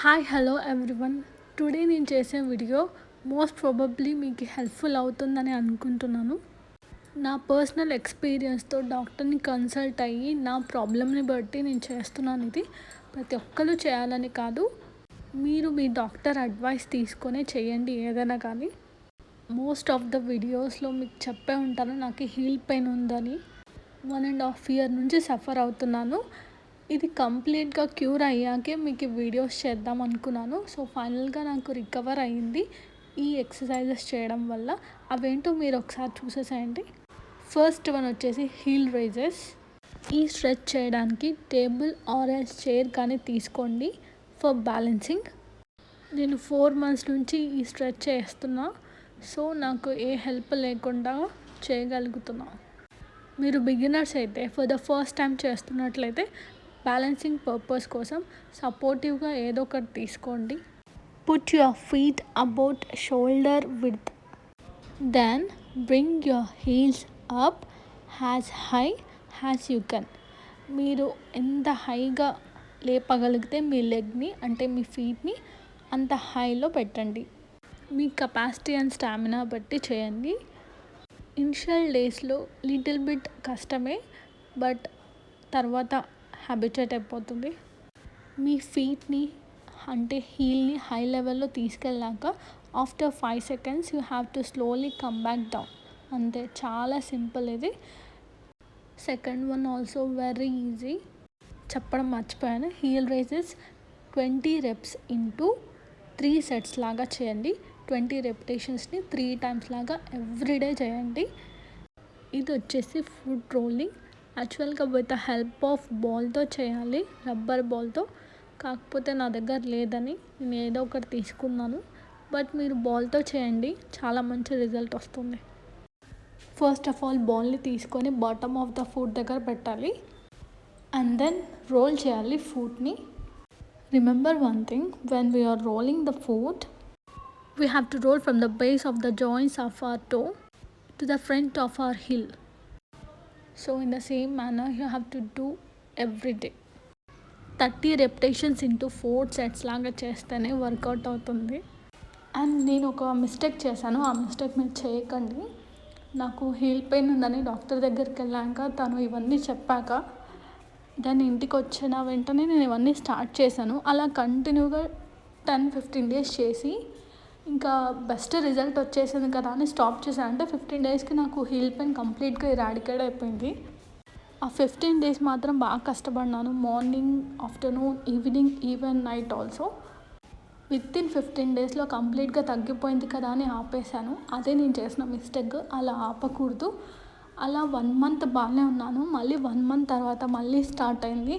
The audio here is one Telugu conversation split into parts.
Hi hello everyone. టుడే నేను చేసే వీడియో మోస్ట్ ప్రాబబ్లీ మీకు హెల్ప్ఫుల్ అవుతుందని అనుకుంటున్నాను. నా పర్సనల్ ఎక్స్పీరియన్స్తో డాక్టర్ని కన్సల్ట్ అయ్యి నా ప్రాబ్లమ్ని బట్టి నేను చేస్తున్నాను. ఇది ప్రతి ఒక్కరు చేయాలని కాదు, మీరు మీ డాక్టర్ అడ్వైస్ తీసుకొనే చేయండి ఏదైనా కానీ. మోస్ట్ ఆఫ్ ద వీడియోస్లో మీకు చెప్పే ఉంటాను నాకు హీల్ పెయిన్ ఉందని. 1.5 year నుంచి సఫర్ అవుతున్నాను. ఇది కంప్లీట్గా క్యూర్ అయ్యాకే మీకు వీడియోస్ చేద్దాం అనుకున్నాను. సో ఫైనల్గా నాకు రికవర్ అయ్యింది ఈ ఎక్సర్సైజెస్ చేయడం వల్ల. అవేంటో మీరు ఒకసారి చూసేసేయండి. ఫస్ట్ వన్ వచ్చేసి హీల్ రైజెస్. ఈ స్ట్రెచ్ చేయడానికి టేబుల్ ఆర్ ఎల్స్ చైర్ కానీ తీసుకోండి ఫర్ బ్యాలెన్సింగ్. నేను 4 months నుంచి ఈ స్ట్రెచ్ చేస్తున్నా. సో నాకు ఏ హెల్ప్ లేకుండా చేయగలుగుతున్నా. మీరు బిగినర్స్ అయితే ఫర్ ద ఫస్ట్ టైం చేస్తున్నట్లయితే బ్యాలెన్సింగ్ పర్పస్ కోసం సపోర్టివ్గా ఏదో ఒకటి తీసుకోండి. Put your feet about shoulder width. Then bring your heels up as high as you can. మీరు ఎంత హైగా లేపగలిగితే మీ లెగ్ని అంటే మీ ఫీట్ని అంత హైలో పెట్టండి. మీ కెపాసిటీ అండ్ స్టామినా బట్టి చేయండి. ఇనిషియల్ డేస్లో లిటిల్ బిట్ కష్టమే, బట్ తర్వాత హ్యాబిచుయేట్ అయిపోతుంది. మీ ఫీట్ని అంటే హీల్ని హై లెవెల్లో తీసుకెళ్ళాక after 5 seconds you have to slowly come back down. అంతే, చాలా సింపుల్ ఇది. Second one also very easy, చెప్పడం మర్చిపోయాను. Heel raises 20 reps into 3 sets లాగా చేయండి. 20 repetitionsని 3 times లాగా ఎవ్రీడే చేయండి. ఇది వచ్చేసి ఫుట్ రోలింగ్. యాక్చువల్గా విత్ ద హెల్ప్ ఆఫ్ బాల్తో చేయాలి, రబ్బర్ బాల్తో. కాకపోతే నా దగ్గర లేదని నేను ఏదో ఒకటి తీసుకున్నాను. బట్ మీరు బాల్తో చేయండి, చాలా మంచి రిజల్ట్ వస్తుంది. ఫస్ట్ ఆఫ్ ఆల్ బాల్ని తీసుకొని బాటమ్ ఆఫ్ ద ఫుట్ దగ్గర పెట్టాలి. అండ్ దెన్ రోల్ చేయాలి ఫుట్ని. Remember one thing, when we are rolling the foot we have to roll from the base of the joints of our toe to the front of our heel. So in the same manner you have to do every day. 30 repetitions into 4 sets లాగా చేస్తేనే వర్కౌట్ అవుతుంది. అండ్ నేను ఒక మిస్టేక్ చేశాను, ఆ మిస్టేక్ మీరు చేయకండి. నాకు హీల్ పెయిన్ ఉందని డాక్టర్ దగ్గరికి వెళ్ళాక తను ఇవన్నీ చెప్పాక దాన్ని ఇంటికి వచ్చిన వెంటనే నేను ఇవన్నీ స్టార్ట్ చేశాను. అలా కంటిన్యూగా 10-15 days చేసి ఇంకా బెస్ట్ రిజల్ట్ వచ్చేసింది కదా అని స్టాప్ చేశాను. అంటే 15 daysకి నాకు హీల్ పెయిన్ కంప్లీట్గా ఇరాడికేట్ అయిపోయింది. ఆ 15 days మాత్రం బాగా కష్టపడినాను. Morning, afternoon, evening, even night also. Within 15 daysలో కంప్లీట్గా తగ్గిపోయింది కదా అని ఆపేశాను. అదే నేను చేసిన మిస్టేక్. అలా ఆపకూడదు. అలా 1 month బాగానే ఉన్నాను. మళ్ళీ 1 month తర్వాత మళ్ళీ స్టార్ట్ అయింది.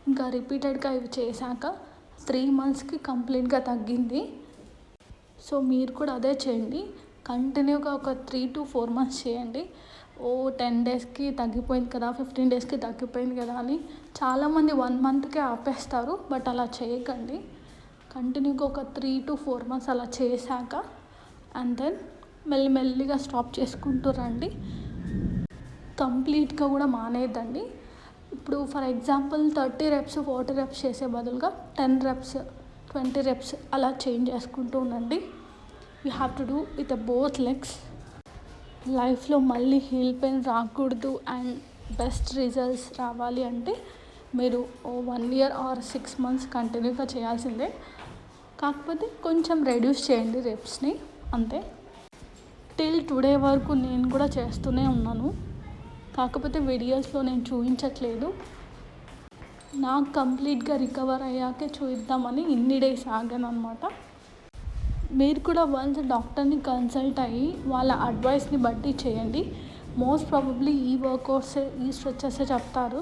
ఇంకా రిపీటెడ్గా ఇవి చేశాక 3 monthsకి కంప్లీట్గా తగ్గింది. సో మీరు కూడా అదే చేయండి. కంటిన్యూగా ఒక 3 to 4 months చేయండి. 10 daysకి తగ్గిపోయింది కదా, 15 daysకి తగ్గిపోయింది కదా అని చాలామంది 1 monthకే ఆపేస్తారు. బట్ అలా చేయకండి. కంటిన్యూగా ఒక 3 to 4 months అలా చేశాక అండ్ దెన్ మెల్లిమెల్లిగా స్టాప్ చేసుకుంటూ రండి. కంప్లీట్గా కూడా మానేద్దండి. ఇప్పుడు ఫర్ ఎగ్జాంపుల్ 30 reps 40 reps చేసే బదులుగా 10 reps 20 reps అలా చేంజ్ చేసుకుంటూ ఉండండి. You have to do with both legs. లైఫ్లో మళ్ళీ హీల్ పెయిన్ రాకూడదు అండ్ బెస్ట్ రిజల్ట్స్ రావాలి అంటే మీరు 1 year or 6 months కంటిన్యూగా చేయాల్సిందే. కాకపోతే కొంచెం రెడ్యూస్ చేయండి రెప్స్ని, అంతే. టిల్ టుడే వరకు నేను కూడా చేస్తూనే ఉన్నాను. కాకపోతే వీడియోస్లో నేను చూపించట్లేదు. నాకు కంప్లీట్గా రికవర్ అయ్యాకే చూద్దామని ఇన్ని డేస్ ఆగాను అనమాట. మీరు కూడా వన్స్ డాక్టర్ని కన్సల్ట్ అయ్యి వాళ్ళ అడ్వైస్ని బట్టి చేయండి. మోస్ట్ ప్రాబబ్లీ ఈ వర్కౌట్స్, ఈ స్ట్రెచెస్ చెప్తారు.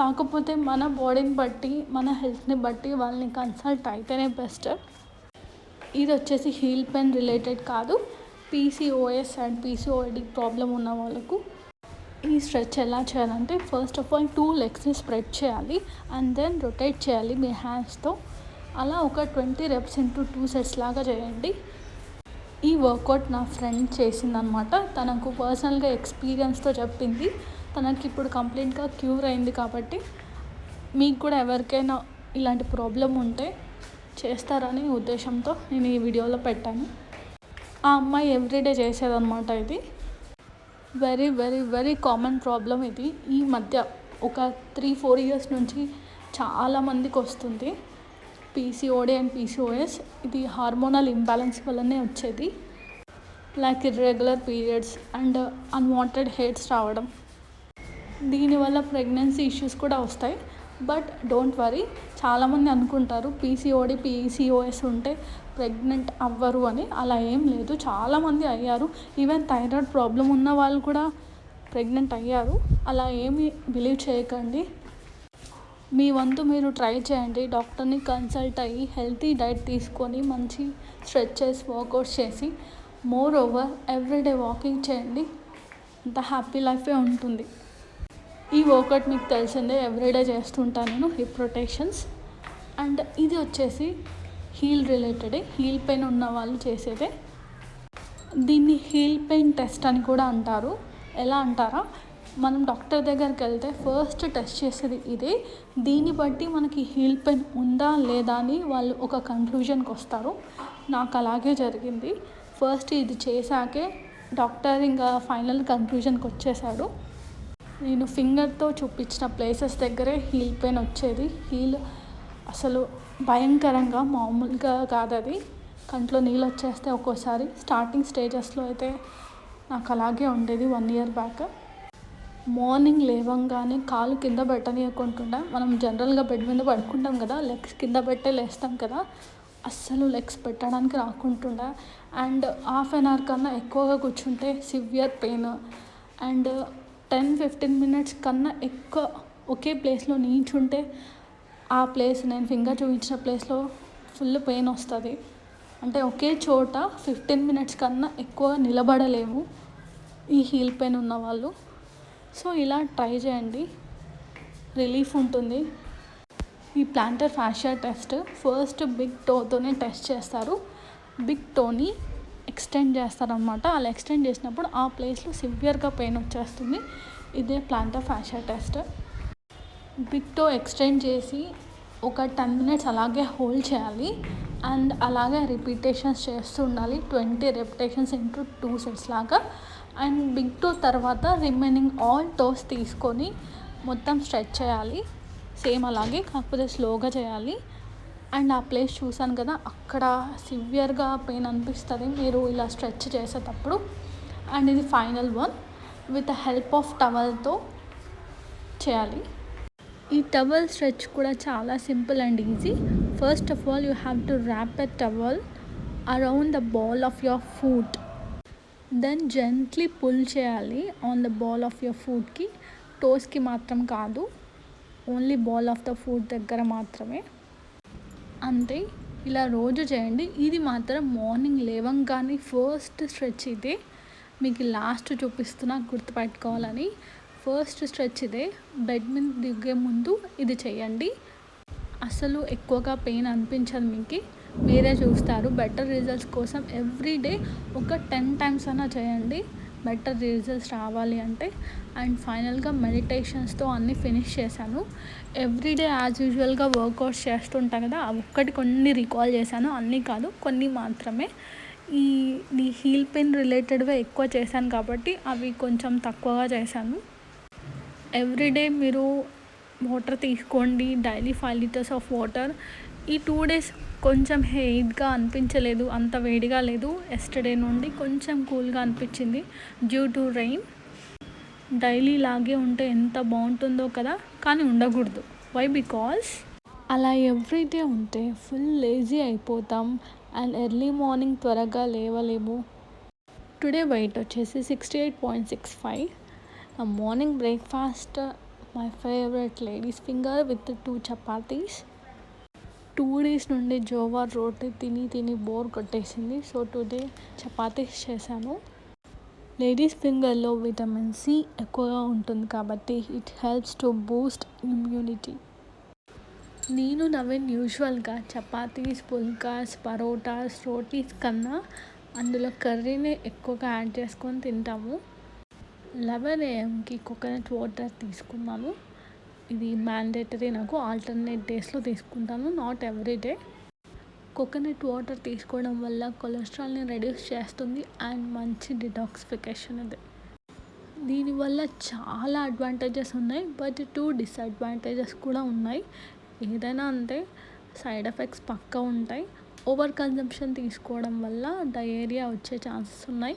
కాకపోతే మన బాడీని బట్టి, మన హెల్త్ని బట్టి వాళ్ళని కన్సల్ట్ అయితేనే బెస్ట్. ఇది వచ్చేసి హీల్ పెయిన్ రిలేటెడ్ కాదు, పీసీఓఎస్ అండ్ పీసీఓడి ప్రాబ్లం ఉన్న వాళ్ళకు ఈ స్ట్రెచ్ ఎలా చేయాలంటే ఫస్ట్ ఆఫ్ ఆల్ 2 legsని స్ప్రెడ్ చేయాలి అండ్ దెన్ రొటేట్ చేయాలి మీ హ్యాండ్స్తో. అలా ఒక 20 reps ఇంటూ 2 sets లాగా చేయండి. ఈ వర్కౌట్ నా ఫ్రెండ్ చేసిందనమాట. తనకు పర్సనల్గా ఎక్స్పీరియన్స్తో చెప్పింది. తనకి ఇప్పుడు కంప్లీట్గా క్యూర్ అయింది. కాబట్టి మీకు కూడా ఎవరికైనా ఇలాంటి ప్రాబ్లం ఉంటే చేస్తారని ఉద్దేశంతో నేను ఈ వీడియోలో పెట్టాను. ఆ అమ్మాయి ఎవ్రీడే చేసేదన్నమాట. ఇది very very very common problem. ఇది ఈ మధ్య ఒక 3-4 ఇయర్స్ నుంచి చాలామందికి వస్తుంది. PCOD and PCOS. ఇది హార్మోనల్ ఇంబ్యాలెన్స్ వల్లనే వచ్చేది. Like irregular periods and unwanted hairs రావడం. దీనివల్ల ప్రెగ్నెన్సీ ఇష్యూస్ కూడా వస్తాయి. బట్ డోంట్ వరీ, చాలామంది అనుకుంటారు పీసీఓడి పీసీఓఎస్ ఉంటే ప్రెగ్నెంట్ అవ్వరు అని. అలా ఏం లేదు, చాలామంది అయ్యారు. ఈవెన్ థైరాయిడ్ ప్రాబ్లం ఉన్న వాళ్ళు కూడా ప్రెగ్నెంట్ అయ్యారు. అలా ఏమీ బిలీవ్ చేయకండి. మీ వంతు మీరు ట్రై చేయండి. డాక్టర్ని కన్సల్ట్ అయ్యి హెల్తీ డైట్ తీసుకొని మంచి స్ట్రెచెస్ వర్కౌట్స్ చేసి మోర్ ఓవర్ ఎవ్రీడే వాకింగ్ చేయండి. అంత హ్యాపీ లైఫే ఉంటుంది. ఈ వర్కౌట్ మీకు తెలిసిందే, ఎవ్రీడే చేస్తుంటాను నేను, హిప్ రొటేషన్స్. అండ్ ఇది వచ్చేసి హీల్ రిలేటెడే, హీల్ పెయిన్ ఉన్న వాళ్ళు చేసేదే. దీన్ని హీల్ పెయిన్ టెస్ట్ అని కూడా అంటారు. ఎలా అంటారా, మనం డాక్టర్ దగ్గరికి వెళ్తే ఫస్ట్ టెస్ట్ చేసేది ఇదే. దీన్ని బట్టి మనకి హీల్ పెయిన్ ఉందా లేదా అని వాళ్ళు ఒక కన్క్లూజన్కి వస్తారు. నాకు అలాగే జరిగింది. ఫస్ట్ ఇది చేశాకే డాక్టర్ ఇంకా ఫైనల్ కన్క్లూజన్కి వచ్చేసాడు. నేను ఫింగర్తో చూపించిన ప్లేసెస్ దగ్గరే హీల్ పెయిన్ వచ్చేది. హీల్ అసలు భయంకరంగా, మామూలుగా కాదు అది. కంట్లో నీళ్ళు వచ్చేస్తే ఒక్కోసారి. స్టార్టింగ్ స్టేజెస్లో అయితే నాకు అలాగే ఉండేది 1 year బ్యాక్. మార్నింగ్ లేవంగానే కాలు కింద పెట్టనీయకుండా, మనం జనరల్గా బెడ్ మీద పడుకుంటాం కదా, లెగ్స్ కింద పెట్టే లేస్తాం కదా, అస్సలు లెగ్స్ పెట్టడానికి రాకుంటుండే. అండ్ 1/2 hour కన్నా ఎక్కువగా కూర్చుంటే సివియర్ పెయిన్. అండ్ 10-15 minutes కన్నా ఎక్కువ ఒకే ప్లేస్లో నించుంటే ఆ ప్లేస్, నేను ఫింగర్ చూపించిన ప్లేస్లో ఫుల్ పెయిన్ వస్తుంది. అంటే ఒకే చోట 15 minutes కన్నా ఎక్కువ నిలబడలేము ఈ హీల్ పెయిన్ ఉన్నవాళ్ళు. సో ఇలా ట్రై చేయండి, రిలీఫ్ ఉంటుంది. ఈ planter ఫాషియా test first big టోతోనే test చేస్తారు. బిగ్ టోని ఎక్స్టెండ్ చేస్తారనమాట. అలా ఎక్స్టెండ్ చేసినప్పుడు ఆ ప్లేస్లో సివియర్గా పెయిన్ వచ్చేస్తుంది. ఇదే planter ఫాషియా test. Big to extend చేసి ఒక 10 minutes అలాగే హోల్డ్ చేయాలి. అండ్ అలాగే రిపీటేషన్స్ చేస్తూ ఉండాలి. 20 repetitions into 2 sets లాగా. అండ్ బిగ్ టో తర్వాత రిమైనింగ్ ఆల్ టోస్ తీసుకొని మొత్తం స్ట్రెచ్ చేయాలి. సేమ్ అలాగే, కాకపోతే స్లోగా చేయాలి. అండ్ ఆ ప్లేస్ చూసాను కదా, అక్కడ సివియర్గా పెయిన్ అనిపిస్తుంది మీరు ఇలా స్ట్రెచ్ చేసేటప్పుడు. అండ్ ఇది final one, with the help of టవల్తో చేయాలి. ఈ టవల్ స్ట్రెచ్ కూడా చాలా simple and easy. First of all you have to wrap a towel around the ball of your foot. Then gently pull చేయాలి on the ball of your ఫుట్కి. టోస్కి మాత్రం కాదు, only ball of the foot దగ్గర మాత్రమే. అంతే, ఇలా రోజు చేయండి. ఇది మాత్రం మార్నింగ్ లేవంగానే ఫస్ట్ స్ట్రెచ్ ఇదే. మీకు లాస్ట్ చూపిస్తున్నా గుర్తుపెట్టుకోవాలని. ఫస్ట్ స్ట్రెచ్ ఇదే. బెడ్ మీద దిగే ముందు ఇది చేయండి. అసలు ఎక్కువగా పెయిన్ అనిపించదు మీకు, మీరే చూస్తారు. బెటర్ రిజల్ట్స్ కోసం ఎవ్రీడే ఒక 10 times అయినా చేయండి, బెటర్ రిజల్ట్స్ రావాలి అంటే. అండ్ ఫైనల్గా మెడిటేషన్స్తో అన్నీ ఫినిష్ చేశాను. ఎవ్రీడే యాజ్ యూజువల్గా వర్కౌట్స్ చేస్తుంటాను కదా, కొన్ని రికాల్ చేశాను, అన్నీ కాదు, కొన్ని మాత్రమే. ఈ హీల్ పెయిన్ రిలేటెడ్గా ఎక్కువ చేశాను కాబట్టి అవి కొంచెం తక్కువగా చేశాను. ఎవ్రీడే మీరు వాటర్ తీసుకోండి, డైలీ 5 liters ఆఫ్ వాటర్. ఈ 2 days కొంచెం హీట్గా అనిపించలేదు, అంత వేడిగా లేదు. ఎస్టర్డే నుండి కొంచెం కూల్గా అనిపించింది డ్యూ టు రెయిన్. డైలీ లాగే ఉంటే ఎంత బాగుంటుందో కదా, కానీ ఉండకూడదు. వై? బికాస్ అలా ఎవ్రీడే ఉంటే ఫుల్ లేజీ అయిపోతాం అండ్ ఎర్లీ మార్నింగ్ త్వరగా లేవలేము. టుడే వెయిట్ వచ్చేసి 68.65. Morning breakfast my favourite ladies finger with 2 chapatis. 2 days నుండి జోవర్ రోటీ తిని బోర్ కొట్టేసింది. సో టుడే చపాతీస్ చేశాను. లేడీస్ ఫింగర్లో విటమిన్ సి ఎక్కువగా ఉంటుంది కాబట్టి it helps to Boost immunity. నేను నవీన్ యూజువల్గా చపాతీస్, పుల్కాస్, పరోటాస్, రోటీస్ కన్నా అందులో కర్రీని ఎక్కువగా యాడ్ చేసుకొని తింటాము. 11 AM కోకోనట్ వాటర్ తీసుకున్నాను. ఇది మ్యాండేటరీ, నాకు ఆల్టర్నేట్ డేస్లో తీసుకుంటాను, not every day. Coconut water తీసుకోవడం వల్ల కొలెస్ట్రాల్ని రెడ్యూస్ చేస్తుంది అండ్ మంచి డిటాక్సిఫికేషన్ ఇది. దీనివల్ల చాలా అడ్వాంటేజెస్ ఉన్నాయి, బట్ 2 డిసడ్వాంటేజెస్ కూడా ఉన్నాయి. ఏదైనా అంతే, సైడ్ ఎఫెక్ట్స్ పక్కా ఉంటాయి. ఓవర్ కన్జంప్షన్ తీసుకోవడం వల్ల డయేరియా వచ్చే ఛాన్సెస్ ఉన్నాయి.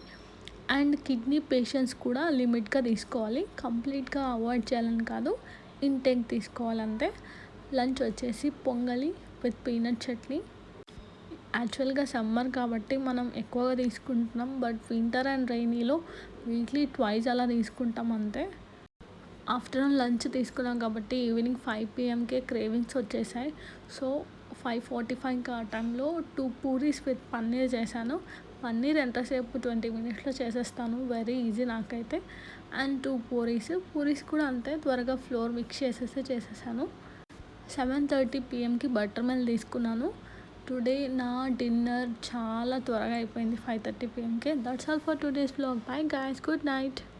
అండ్ కిడ్నీ పేషెంట్స్ కూడా లిమిట్గా తీసుకోవాలి, కంప్లీట్గా అవాయిడ్ చేయాలని కాదు, ఇంటేక్ తీసుకోవాలంతే. లంచ్ వచ్చేసి పొంగలి విత్ పీనట్ చట్నీ. యాక్చువల్గా సమ్మర్ కాబట్టి మనం ఎక్కువగా తీసుకుంటున్నాం, బట్ వింటర్ అండ్ రైనీలో వీక్లీ ట్వైస్ అలా తీసుకుంటాం అంతే. ఆఫ్టర్నూన్ లంచ్ తీసుకున్నాం కాబట్టి ఈవినింగ్ 5 PM క్రేవింగ్స్ వచ్చేసాయి. సో 5:45 ఆ టైంలో 2 పూరీస్ విత్ పన్నీర్ చేశాను. పన్నీర్ ఎంతసేపు 20 minutesలో చేసేస్తాను, వెరీ ఈజీ నాకైతే. అండ్ 2 పూరీస్ కూడా అంతే, త్వరగా ఫ్లోర్ మిక్స్ చేసేసాను. 7:30 PMకి బటర్ మిల్క్ తీసుకున్నాను. టుడే నా డిన్నర్ చాలా త్వరగా అయిపోయింది 5:30 PMకే. That's all for today's vlog. Bye guys, good night.